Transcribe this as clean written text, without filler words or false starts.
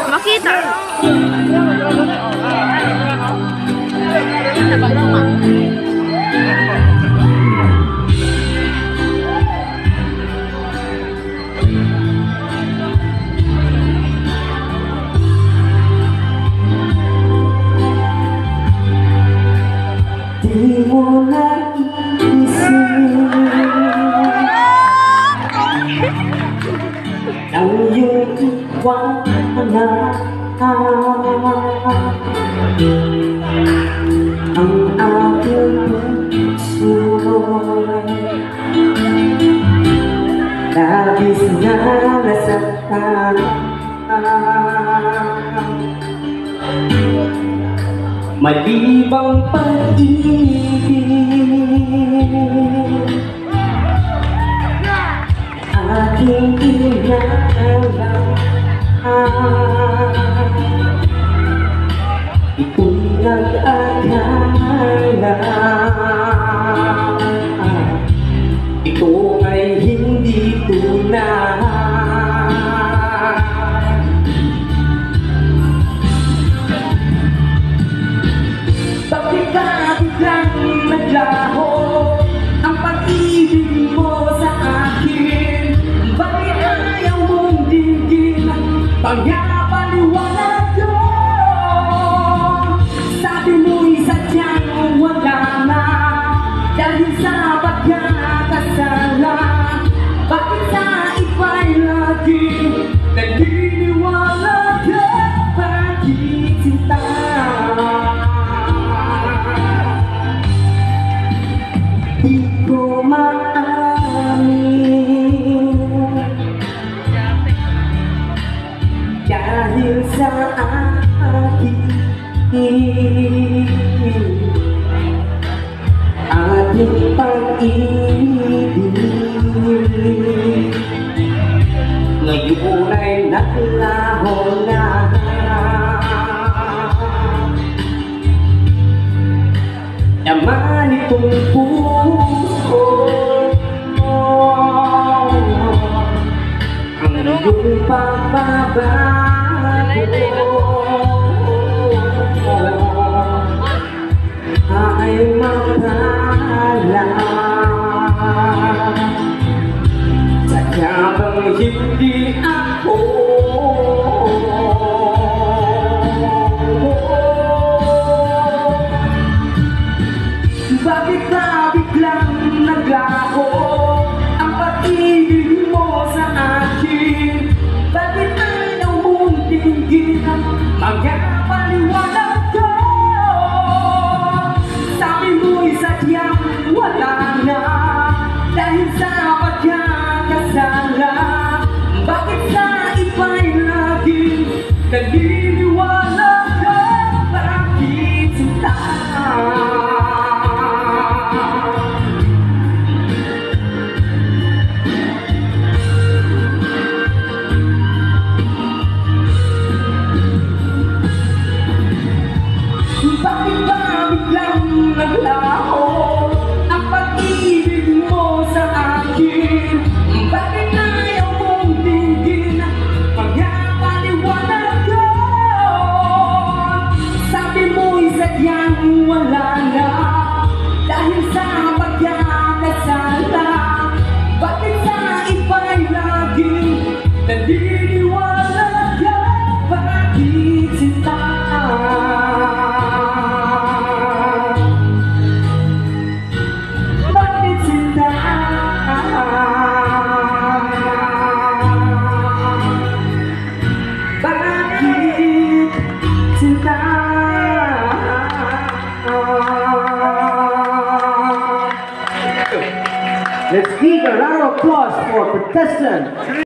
Makita. Di mo na iisip ang iyong iwanan, ang aking puso'y labis na nasaktan. Malibang pag-ibig aking inaalam, ito'y nag-akala ito ay hindi tunay. Bakit ka biglang naglaho ang pag-ibig mo sa akin? Bakit ayaw mong dinggin pagkapaliwanag ko? Sabi mo'y sadyang wala na dahil sa pagkakasala. Bakit sa iba'y laging naniniwala ka? Bakit sinta? Di ko maamin dahil sa aking ating pag-ibig ngayon ay naklaho na. Naman itong puso ang iyong pagbabago ay makala. Sadya bang hindi ako bakit na biglang naglaho ang pag-ibig mo sa akin? Bakit ayaw mong dinggin ang mga paliwanag ko? Sabi mo'y sadyang wala na dahil sa pagkakasala. Bakit sa iba'y laging naniniwala ka? Bakit sinta? Bakit ba biglang naglaho ang pag-ibig mo sa akin? Bakit ayaw mong dinggin pagkapaliwanag ko? Sabi mo'y sadyang wala na dahil sa pagkakasala. Bakit sa iba'y laging naniniwala ka? Bakit sinta? Let's give a round of applause for contestant